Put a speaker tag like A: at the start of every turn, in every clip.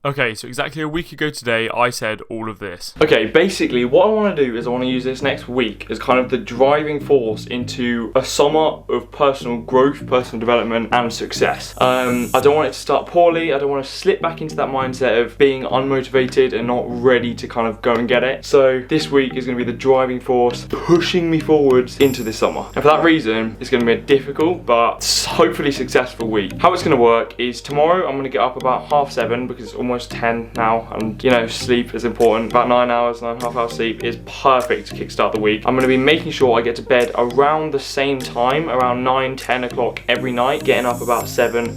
A: Okay, so exactly a week ago today, I said all of this.
B: Okay, basically what I want to do is I want to use this next week as kind of the driving force into a summer of personal growth, personal development and success. I don't want it to start poorly. I don't want to slip back into that mindset of being unmotivated and not ready to kind of go and get it. So this week is going to be the driving force pushing me forwards into this summer. And for that reason, it's going to be a difficult but hopefully successful week. How it's going to work is tomorrow I'm going to get up about 7:30 because it's almost 10 now, and you know, sleep is important. About 9.5 hours sleep is perfect to kickstart the week. I'm going to be making sure I get to bed around the same time, around 9-10 o'clock every night, getting up about 7,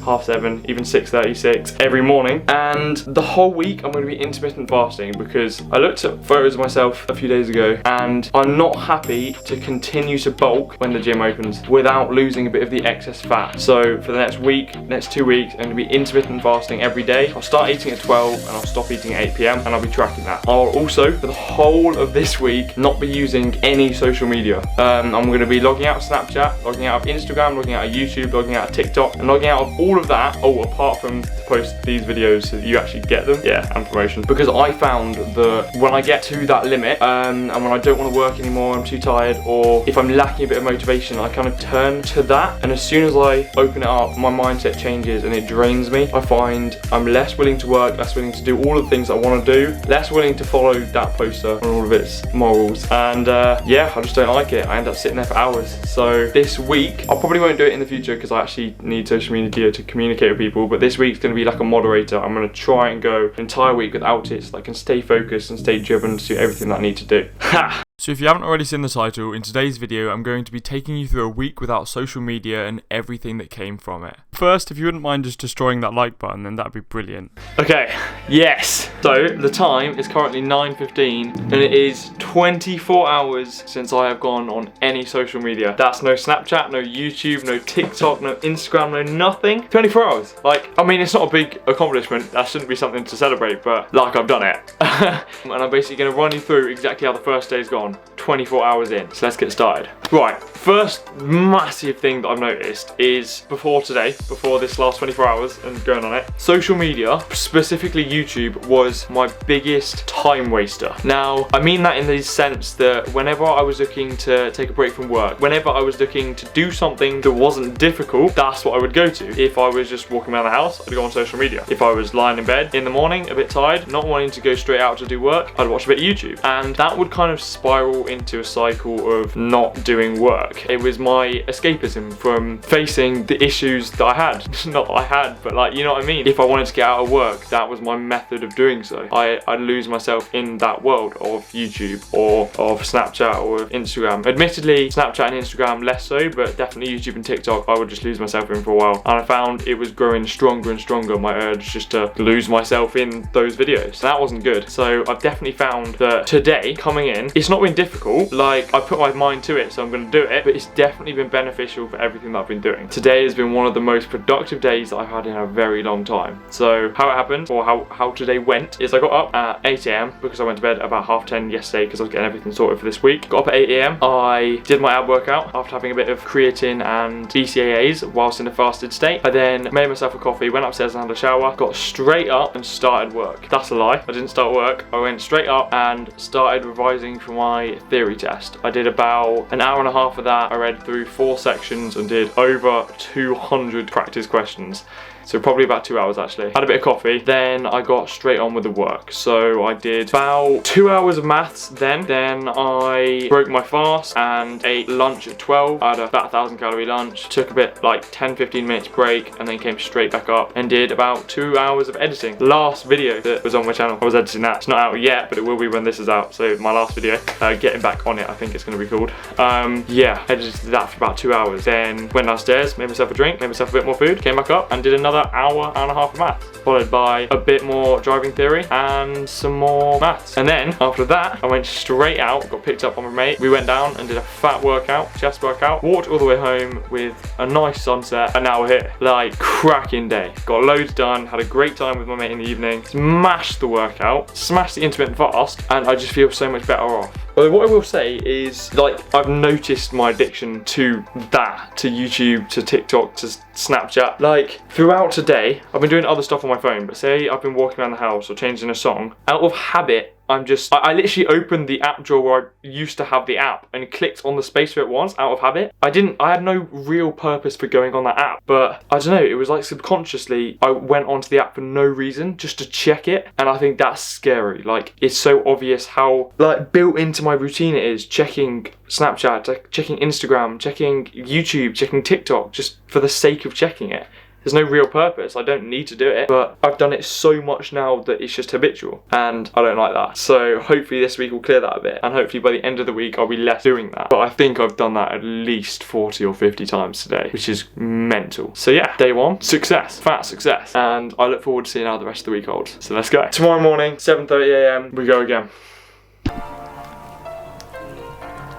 B: even 6:36 every morning. And the whole week I'm going to be intermittent fasting because I looked at photos of myself a few days ago and I'm not happy to continue to bulk when the gym opens without losing a bit of the excess fat. So for the next week, next 2 weeks, I'm going to be intermittent fasting every day. I'll start eating at 12 and I'll stop eating at 8 p.m. and I'll be tracking that. I'll also, for the whole of this week, not be using any social media. I'm going to be logging out of Snapchat, logging out of Instagram, logging out of YouTube, logging out of TikTok, and logging out of all of that, apart from to post these videos so that you actually get them, and promotions. Because I found that when I get to that limit, and when I don't want to work anymore, I'm too tired, or if I'm lacking a bit of motivation, I kind of turn to that, and as soon as I open it up, my mindset changes and it drains me. I find I'm less willing to work, less willing to do all the things I want to do, less willing to follow that poster and all of its morals, and I just don't like it. I end up sitting there for hours. So this week, I probably won't do it in the future because I actually need social media to communicate with people, but this week's going to be like a moderator. I'm going to try and go an entire week without it so that I can stay focused and stay driven to do everything that I need to do. Ha!
A: So if you haven't already seen the title, in today's video I'm going to be taking you through a week without social media and everything that came from it. First, if you wouldn't mind just destroying that like button, then that'd be brilliant.
B: Okay, yes. So the time is currently 9:15 and it is 24 hours since I have gone on any social media. That's no Snapchat, no YouTube, no TikTok, no Instagram, no nothing. 24 hours. Like, I mean, it's not a big accomplishment. That shouldn't be something to celebrate, but like, I've done it. And I'm basically going to run you through exactly how the first day's gone. 24 hours in, so let's get started. Right, first massive thing that I've noticed is before this last 24 hours and going on it, social media, specifically YouTube, was my biggest time waster. Now, I mean that in the sense that whenever I was looking to take a break from work, whenever I was looking to do something that wasn't difficult, that's what I would go to. If I was just walking around the house, I'd go on social media. If I was lying in bed in the morning, a bit tired, not wanting to go straight out to do work, I'd watch a bit of YouTube. And that would kind of spiral into a cycle of not doing work. It was my escapism from facing the issues that I had. Not that I had, but like, you know what I mean? If I wanted to get out of work, that was my method of doing so. I'd lose myself in that world of YouTube or of Snapchat or Instagram. Admittedly, Snapchat and Instagram less so, but definitely YouTube and TikTok, I would just lose myself in for a while. And I found it was growing stronger and stronger, my urge just to lose myself in those videos. That wasn't good. So I've definitely found that today, coming in, it's not been difficult. Like, I put my mind to it, so I'm going to do it, but it's definitely been beneficial for everything that I've been doing. Today has been one of the most productive days that I've had in a very long time. So how it happened, or how today went, is I got up at 8 a.m. because I went to bed about 10:30 yesterday because I was getting everything sorted for this week. Got up at 8 a.m. I did my ab workout after having a bit of creatine and BCAAs whilst in a fasted state. I then made myself a coffee, went upstairs and had a shower, got straight up and started work. That's a lie. I didn't start work. I went straight up and started revising for my theory test. I did about an hour and a half of that. I read through 4 sections and did over 200 practice questions. So probably about 2 hours actually. Had a bit of coffee, then I got straight on with the work. So I did about 2 hours of maths then I broke my fast and ate lunch at 12. I had about 1,000 calorie lunch, took a bit like 10-15 minutes break and then came straight back up and did about 2 hours of editing. Last video that was on my channel, I was editing that. It's not out yet, but it will be when this is out. So my last video, getting back on it, I think it's going to be called. Edited that for about 2 hours. Then went downstairs, made myself a drink, made myself a bit more food, came back up and did another hour and a half of maths, followed by a bit more driving theory and some more maths. And then after that, I went straight out, got picked up by my mate. We went down and did a fat workout, chest workout, walked all the way home with a nice sunset, and now we're here. Like, cracking day. Got loads done, had a great time with my mate in the evening, smashed the workout, smashed the intermittent fast, and I just feel so much better off. But what I will say is, like, I've noticed my addiction to YouTube, to TikTok, to Snapchat. Like, throughout today, I've been doing other stuff on my phone, but say I've been walking around the house or changing a song, out of habit, I literally opened the app drawer where I used to have the app and clicked on the space for it once out of habit. I had no real purpose for going on that app, but I don't know, it was like subconsciously I went onto the app for no reason, just to check it, and I think that's scary. Like, it's so obvious how, like, built into my routine it is, checking Snapchat, checking Instagram, checking YouTube, checking TikTok, just for the sake of checking it. There's no real purpose. I don't need to do it, but I've done it so much now that it's just habitual, and I don't like that. So hopefully this week will clear that a bit, and hopefully by the end of the week I'll be less doing that. But I think I've done that at least 40 or 50 times today, which is mental. So yeah, day one, success, fat success, and I look forward to seeing how the rest of the week holds. So let's go. Tomorrow morning, 7:30 a.m, we go again.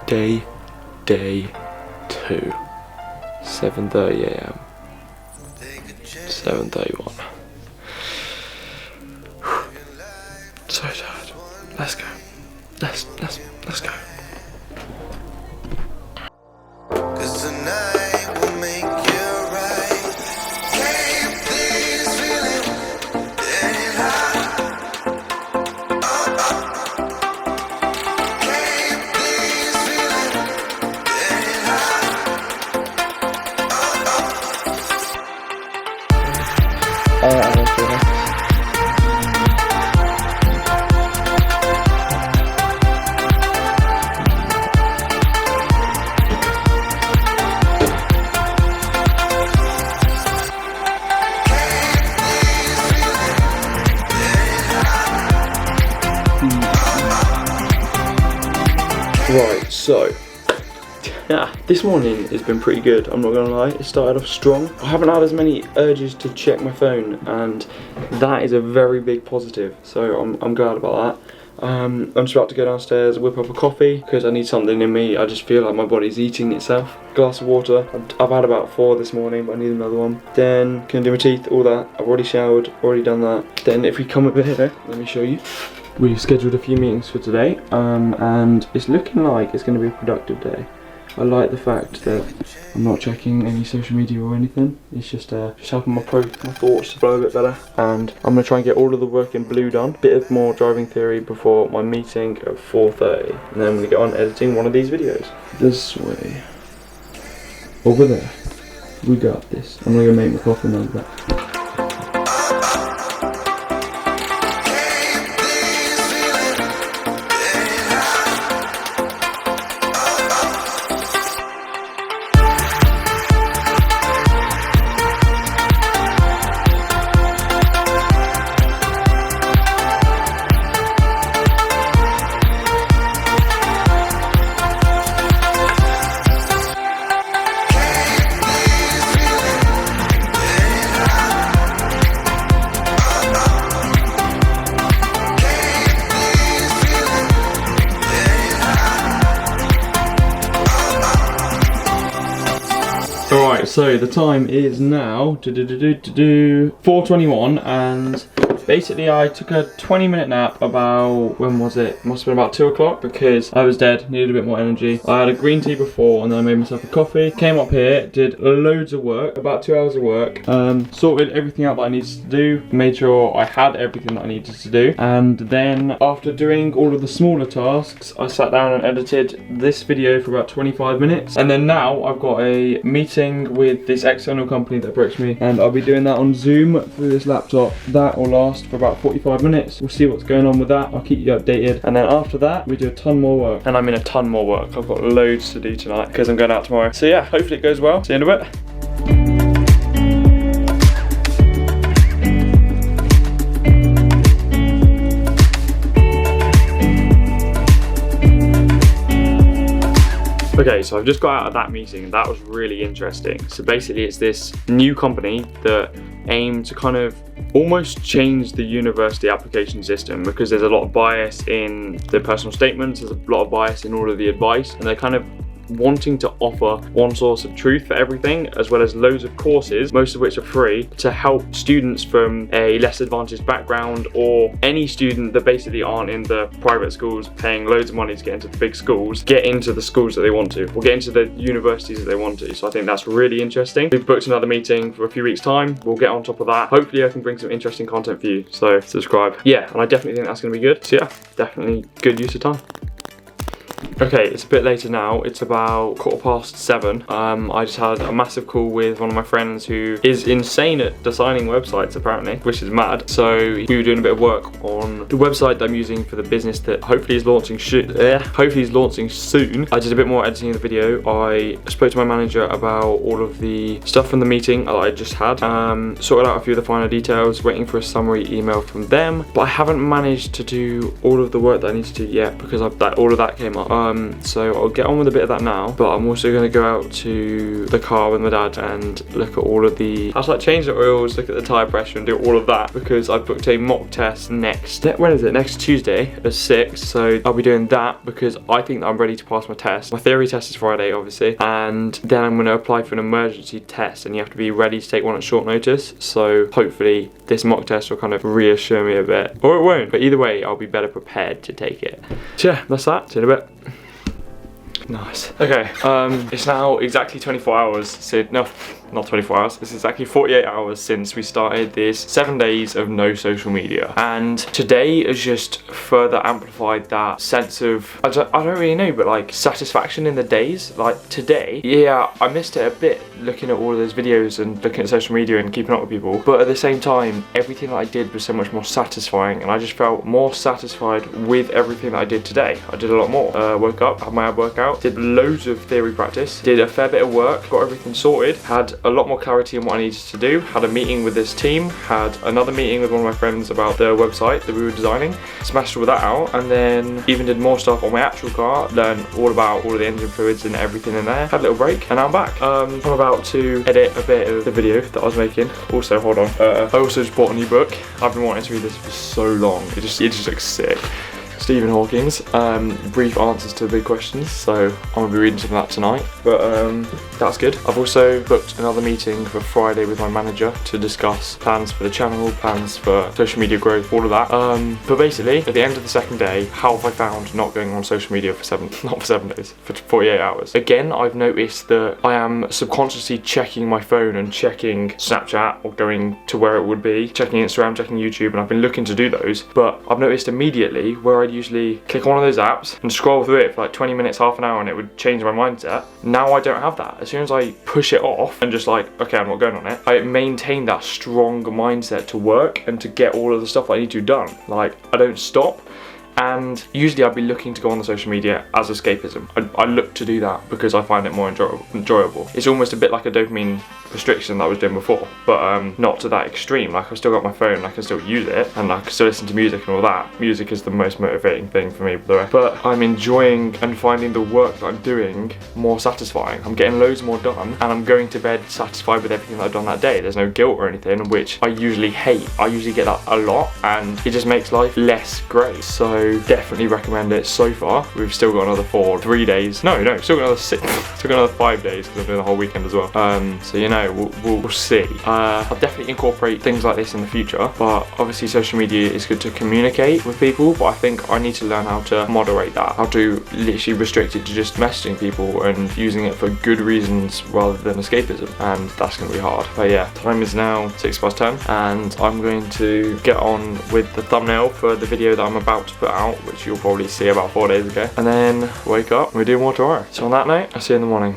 B: Day 2, 7:30 a.m. 7:31. So tired. Let's go. Let's go. 'Cause tonight will make you right. Can't please feeling getting high. Can't please feeling getting high. Right, so yeah, this morning has been pretty good, I'm not gonna lie. It started off strong. I haven't had as many urges to check my phone, and that is a very big positive, so I'm glad about that. I'm just about to go downstairs, whip up a coffee, because I need something in me. I just feel like my body's eating itself. Glass of water. I've had about 4 this morning, but I need another one. Then, gonna do my teeth, all that. I've already showered, already done that. Then if we come over here, let me show you. We've scheduled a few meetings for today, and it's looking like it's going to be a productive day. I like the fact that I'm not checking any social media or anything. It's just helping my thoughts to flow a bit better. And I'm going to try and get all of the work in blue done. Bit of more driving theory before my meeting at 4:30. And then I'm going to get on editing one of these videos. This way. Over there. We got this. I'm going to go make my coffee now. Alright, so the time is now 4:21, and basically I took a 20-minute nap about, when was it? Must have been about 2 o'clock, because I was dead, needed a bit more energy. I had a green tea before, and then I made myself a coffee. Came up here, did loads of work, about 2 hours of work, sorted everything out that I needed to do, made sure I had everything that I needed to do, and then after doing all of the smaller tasks, I sat down and edited this video for about 25 minutes, and then now I've got a meeting with this external company that approached me, and I'll be doing that on Zoom through this laptop. That will last for about 45 minutes. We'll see what's going on with that. I'll keep you updated, and then after that we do a ton more work, and I'm in a ton more work. I've got loads to do tonight because I'm going out tomorrow. So yeah, hopefully it goes well. See you in a bit. Okay, so I've just got out of that meeting, and that was really interesting. So basically it's this new company that aim to kind of almost change the university application system, because there's a lot of bias in the personal statements, there's a lot of bias in all of the advice, and they're kind of wanting to offer one source of truth for everything, as well as loads of courses, most of which are free, to help students from a less advantaged background, or any student that basically aren't in the private schools paying loads of money to get into the big schools, get into the schools that they want to, or get into the universities that they want to. So I think that's really interesting. We've booked another meeting for a few weeks' time. We'll get on top of that. Hopefully I can bring some interesting content for you, so subscribe. Yeah, and I definitely think that's going to be good. So yeah, definitely good use of time. Okay, it's a bit later now. It's about 7:15. I just had a massive call with one of my friends who is insane at designing websites, apparently, which is mad. So we were doing a bit of work on the website that I'm using for the business that hopefully is launching soon. I did a bit more editing of the video. I spoke to my manager about all of the stuff from the meeting that I just had. Sorted out a few of the final details, waiting for a summary email from them. But I haven't managed to do all of the work that I need to do yet because all of that came up. So I'll get on with a bit of that now, but I'm also going to go out to the car with my dad and look at all of the, I was like change the oils, look at the tyre pressure and do all of that, because I booked a mock test next Tuesday at 6, so I'll be doing that because I think that I'm ready to pass my test. My theory test is Friday, obviously, and then I'm going to apply for an emergency test, and you have to be ready to take one at short notice, so hopefully this mock test will kind of reassure me a bit, or it won't, but either way I'll be better prepared to take it. So yeah, that's that. See you in a bit. Nice. Okay, it's now exactly 24 hours since, no, not 24 hours, it's exactly 48 hours since we started this 7 days of no social media. And today has just further amplified that sense of, I don't really know, but like satisfaction in the days. Like today, yeah, I missed it a bit looking at all of those videos and looking at social media and keeping up with people. But at the same time, everything that I did was so much more satisfying, and I just felt more satisfied with everything that I did today. I did a lot more. Woke up, had my ab workout, did loads of theory practice, did a fair bit of work, got everything sorted, had a lot more clarity on what I needed to do, had a meeting with this team, had another meeting with one of my friends about the website that we were designing, smashed all that out, and then even did more stuff on my actual car, learned all about all of the engine fluids and everything in there, had a little break, and now I'm back. I'm about to edit a bit of the video that I was making. Also, hold on, I also just bought a new book. I've been wanting to read this for so long. It just looks sick. Stephen Hawking's Brief Answers to Big Questions, so I'm going to be reading some of that tonight, but that's good. I've also booked another meeting for Friday with my manager to discuss plans for the channel, plans for social media growth, all of that. But basically, at the end of the second day, how have I found not going on social media for 48 hours? Again, I've noticed that I am subconsciously checking my phone and checking Snapchat, or going to where it would be, checking Instagram, checking YouTube, and I've been looking to do those, but I've noticed immediately where I'd usually click on one of those apps and scroll through it for like 20 minutes, half an hour, and it would change my mindset. Now I don't have that. As soon as I push it off and just like, okay, I'm not going on it, I maintain that strong mindset to work and to get all of the stuff I need to done. Like, I don't stop. And usually I'd be looking to go on the social media as escapism. I look to do that because I find it more enjoyable. It's almost a bit like a dopamine restriction that I was doing before, but not to that extreme. Like, I've still got my phone and I can still use it, and I can still listen to music and all that. Music is the most motivating thing for me, by the way. But I'm enjoying and finding the work that I'm doing more satisfying. I'm getting loads more done, and I'm going to bed satisfied with everything that I've done that day. There's no guilt or anything, which I usually hate. I usually get that a lot, and it just makes life less great. So definitely recommend it. So far we've still got another 3 days, no, still got another 6, still got another 5 days, because I'm doing the whole weekend as well. So you know, we'll see. I'll definitely incorporate things like this in the future, but obviously social media is good to communicate with people, but I think I need to learn how to moderate that, how to literally restrict it to just messaging people and using it for good reasons rather than escapism, and that's going to be hard. But yeah, time is now 10:06, and I'm going to get on with the thumbnail for the video that I'm about to put out, which you'll probably see about 4 days ago, and then wake up and we'll do more tomorrow. So on that note, I'll see you in the morning.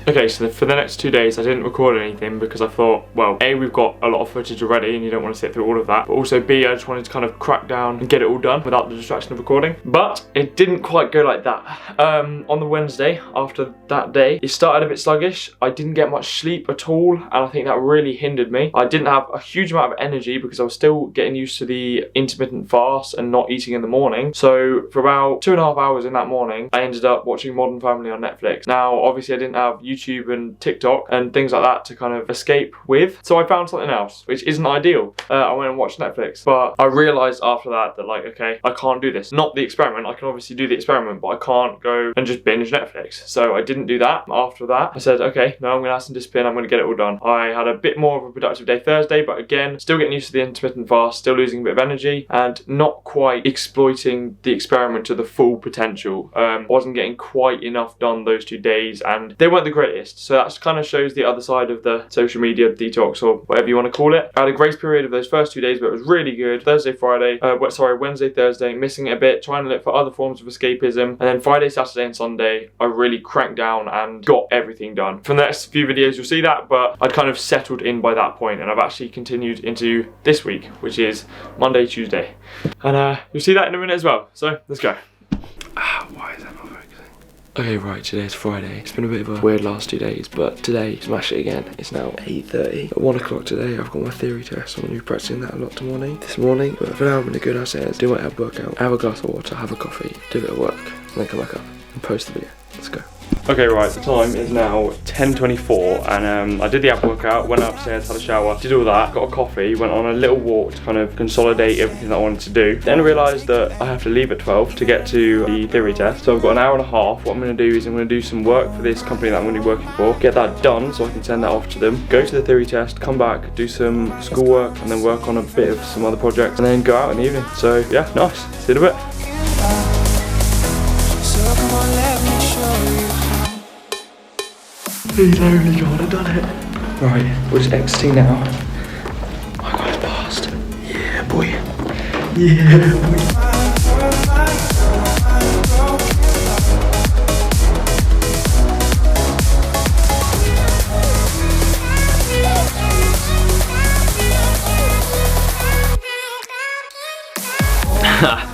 B: Okay, so for the next 2 days I didn't record anything because I thought, well, A, we've got a lot of footage already and you don't want to sit through all of that, but also B, I just wanted to kind of crack down and get it all done without the distraction of recording. But it didn't quite go like that. On the Wednesday, after that day, it started a bit sluggish. I didn't get much sleep at all, and I think that really hindered me. I didn't have a huge amount of energy because I was still getting used to the intermittent fast and not eating in the morning. So for about 2.5 hours in that morning, I ended up watching Modern Family on Netflix. Now, obviously I didn't have YouTube YouTube and TikTok and things like that to kind of escape with. So I found something else, which isn't ideal. I went and watched Netflix, but I realised after that like, okay, I can't do this. Not the experiment. I can obviously do the experiment, but I can't go and just binge Netflix. So I didn't do that. After that, I said, okay, no, I'm going to have some discipline. I'm going to get it all done. I had a bit more of a productive day Thursday, but again, still getting used to the intermittent fast, still losing a bit of energy, and not quite exploiting the experiment to the full potential. Wasn't getting quite enough done those 2 days, and they weren't the greatest. So that kind of shows the other side of the social media detox, or whatever you want to call it. I had a grace period of those first 2 days, but it was really good. Wednesday, Thursday, missing it a bit, trying to look for other forms of escapism, and then Friday, Saturday, and Sunday, I really cranked down and got everything done. From the next few videos, you'll see that, but I'd kind of settled in by that point, and I've actually continued into this week, which is Monday, Tuesday, and you'll see that in a minute as well. So let's go. Why is that not focusing? Okay, right, today's Friday. It's been a bit of a weird last 2 days, but today, smash it again. It's now 8:30. At 1 o'clock today, I've got my theory test. I'm going to be practicing that a lot this morning. But for now, I'm going to go downstairs, do my ab workout, have a glass of water, have a coffee, do a bit of work, and then come back up and post the video. Let's go. Okay, right, the time is now 10:24, and I did the ab workout, went upstairs, had a shower, did all that, got a coffee, went on a little walk to kind of consolidate everything that I wanted to do. Then realised that I have to leave at 12 to get to the theory test, so I've got an hour and a half. What I'm going to do is I'm going to do some work for this company that I'm going to be working for, get that done so I can send that off to them, go to the theory test, come back, do some schoolwork, and then work on a bit of some other projects, and then go out in the evening. So yeah, nice. See you in a bit. He's only gone and done it. Right, we're just exiting now. My guy's passed. Yeah, boy. Yeah, boy.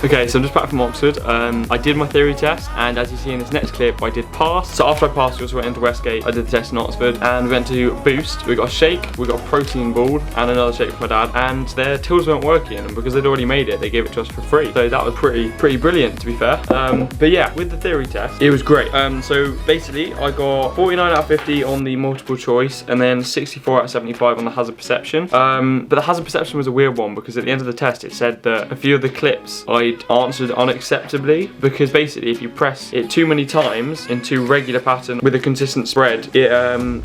B: Okay, so I'm just back from Oxford. I did my theory test, and as you see in this next clip, I did pass. So after I passed, we also went into Westgate. I did the test in Oxford, and we went to Boost. We got a shake, we got a protein ball, and another shake for my dad. And their tills weren't working, and because they'd already made it, they gave it to us for free. So that was pretty brilliant, to be fair. But yeah, with the theory test, it was great. So basically, I got 49 out of 50 on the multiple choice, and then 64 out of 75 on the hazard perception. But the hazard perception was a weird one because at the end of the test, it said that a few of the clips I'd answered unacceptably, because basically if you press it too many times into regular pattern with a consistent spread, it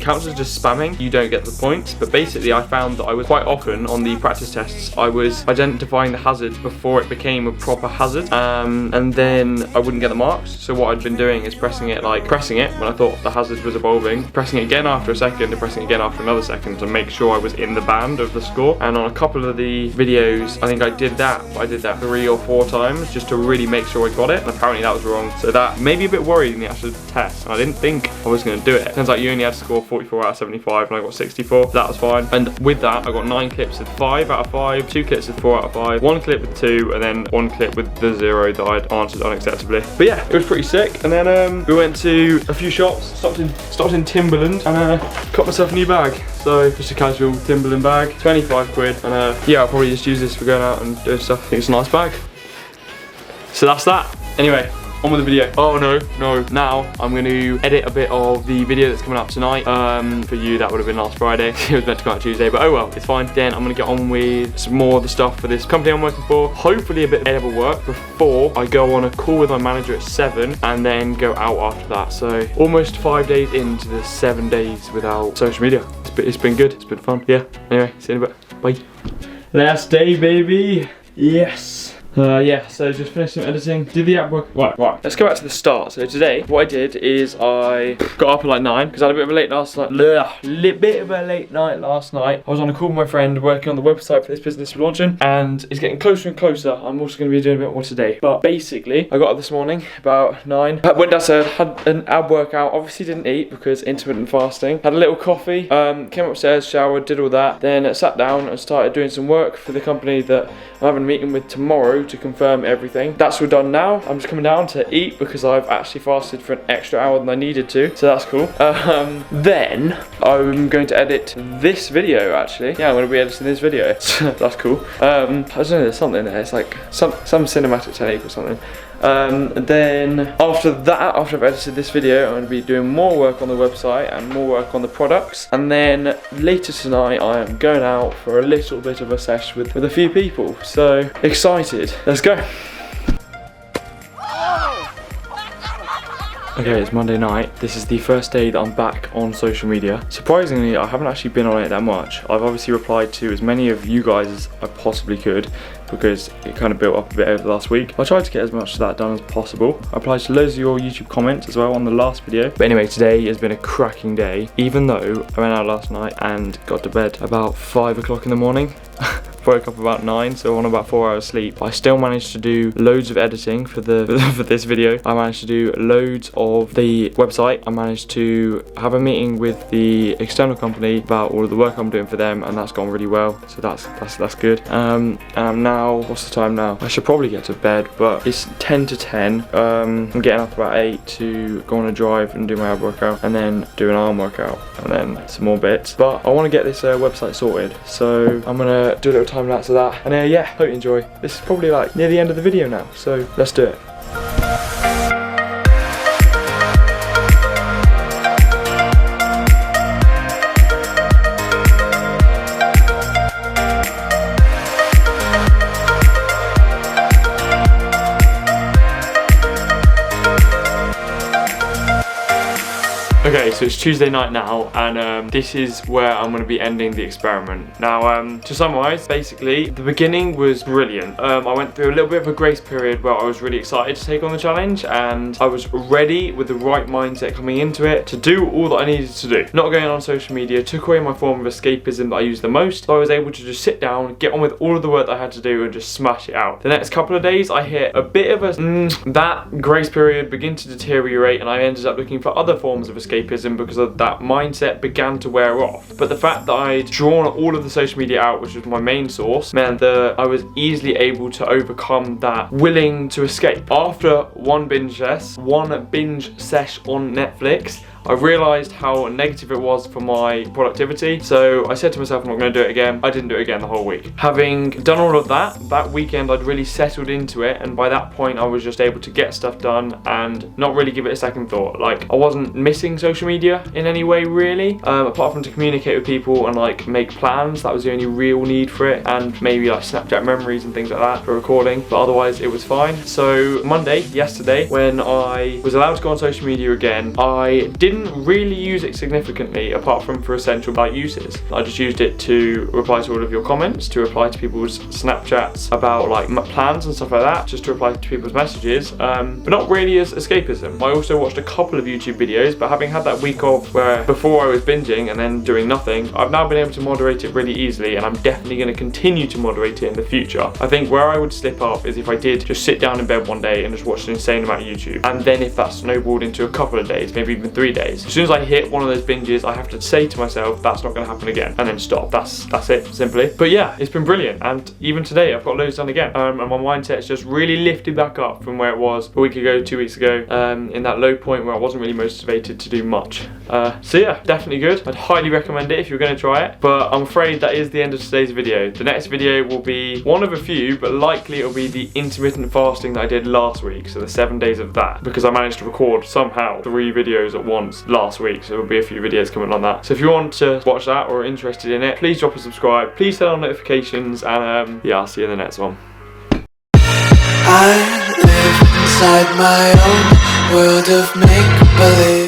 B: counts as just spamming. You don't get the points. But basically I found that I was quite often on the practice tests, I was identifying the hazard before it became a proper hazard, and then I wouldn't get the marks. So what I'd been doing is pressing it when I thought the hazard was evolving, pressing it again after a second, and pressing it again after another second to make sure I was in the band of the score. And on a couple of the videos, I think I did that, but I did that 3 or 4 times just to really make sure I got it, and apparently that was wrong. So that made me a bit worried in the actual test, and I didn't think I was going to do it. Turns out you only had to score 44 out of 75, and I got 64. So that was fine. And with that, I got 9 clips with 5 out of 5, 2 clips with 4 out of 5, 1 clip with 2, and then 1 clip with the 0 that I'd answered unacceptably. But yeah, it was pretty sick. And then we went to a few shops, stopped in Timberland, and got myself a new bag. So just a casual Timberland bag, 25 quid, and yeah, I'll probably just use this for going out and doing stuff. I think it's a nice bag. So that's that. Anyway, on with the video. Oh no. Now I'm going to edit a bit of the video that's coming up tonight. For you, that would have been last Friday. It was meant to come out Tuesday, but oh well, it's fine. Then I'm going to get on with some more of the stuff for this company I'm working for. Hopefully a bit of edible work before I go on a call with my manager at 7, and then go out after that. So almost 5 days into the 7 days without social media. It's been good. It's been fun. Yeah. Anyway, see you in a bit. Bye. Last day, baby. Yes. Yeah, so just finished some editing, did the app work. Right, let's go back to the start. So today, what I did is I got up at like 9, because I had a bit of a late night last night. I was on a call with my friend working on the website for this business we're launching, and it's getting closer and closer. I'm also going to be doing a bit more today. But basically, I got up this morning about 9, went downstairs, had an ab workout, obviously didn't eat because intermittent fasting, had a little coffee, came upstairs, showered, did all that, then sat down and started doing some work for the company that I'm having a meeting with tomorrow to confirm everything. That's all done now. I'm just coming down to eat because I've actually fasted for an extra hour than I needed to, so that's cool. Then I'm going to edit this video actually. Yeah, I'm going to be editing this video. That's cool. I don't know, there's something there. It's like some cinematic technique or something. Then after that, after I've edited this video, I'm going to be doing more work on the website and more work on the products. And then later tonight, I am going out for a little bit of a sesh with a few people. So excited. Let's go. Okay, it's Monday night. This is the first day that I'm back on social media. Surprisingly, I haven't actually been on it that much. I've obviously replied to as many of you guys as I possibly could because it kind of built up a bit over the last week. I tried to get as much of that done as possible. I replied to loads of your YouTube comments as well on the last video. But anyway, today has been a cracking day, even though I went out last night and got to bed about 5 o'clock in the morning. Woke up about 9, so on about 4 hours sleep. I still managed to do loads of editing for this video. I managed to do loads of the website. I managed to have a meeting with the external company about all of the work I'm doing for them, and that's gone really well. So that's good. And I'm now, what's the time now? I should probably get to bed, but it's 10 to 10. I'm getting up about 8 to go on a drive and do my ab workout, and then do an arm workout, and then some more bits. But I want to get this website sorted, so I'm gonna do a little time lapse of that. And yeah, hope you enjoy. This is probably like near the end of the video now, so let's do it. Okay, so it's Tuesday night now, and this is where I'm going to be ending the experiment. Now, to summarise, basically, the beginning was brilliant. I went through a little bit of a grace period where I was really excited to take on the challenge, and I was ready with the right mindset coming into it to do all that I needed to do. Not going on social media took away my form of escapism that I use the most, so I was able to just sit down, get on with all of the work that I had to do, and just smash it out. The next couple of days, I hit a bit of that grace period began to deteriorate, and I ended up looking for other forms of escapism because of that mindset began to wear off. But the fact that I'd drawn all of the social media out, which was my main source, meant that I was easily able to overcome that willing to escape. After one binge sesh on Netflix, I realised how negative it was for my productivity, so I said to myself I'm not going to do it again. I didn't do it again the whole week. Having done all of that weekend I'd really settled into it, and by that point I was just able to get stuff done and not really give it a second thought. Like, I wasn't missing social media in any way really, apart from to communicate with people and like make plans. That was the only real need for it, and maybe like Snapchat memories and things like that for recording, but otherwise it was fine. So Monday, yesterday, when I was allowed to go on social media again, I didn't really use it significantly apart from for essential uses. I just used it to reply to all of your comments, to reply to people's Snapchats about like plans and stuff like that, just to reply to people's messages, but not really as escapism. I also watched a couple of YouTube videos, but having had that week off where before I was binging and then doing nothing, I've now been able to moderate it really easily, and I'm definitely going to continue to moderate it in the future. I think where I would slip up is if I did just sit down in bed one day and just watch an insane amount of YouTube, and then if that snowballed into a couple of days, maybe even 3 days, as soon as I hit one of those binges, I have to say to myself, that's not going to happen again, and then stop. That's it, simply. But yeah, it's been brilliant, and even today I've got loads done again, and my mindset's just really lifted back up from where it was a week ago, 2 weeks ago, in that low point where I wasn't really motivated to do much. So yeah, definitely good. I'd highly recommend it if you're going to try it, but I'm afraid that is the end of today's video. The next video will be one of a few, but likely it'll be the intermittent fasting that I did last week, so the 7 days of that, because I managed to record somehow 3 videos at once last week, so there will be a few videos coming on that. So if you want to watch that or are interested in it, please drop a subscribe, please turn on notifications, and yeah, I'll see you in the next one.
C: I live inside my own world of make-believe.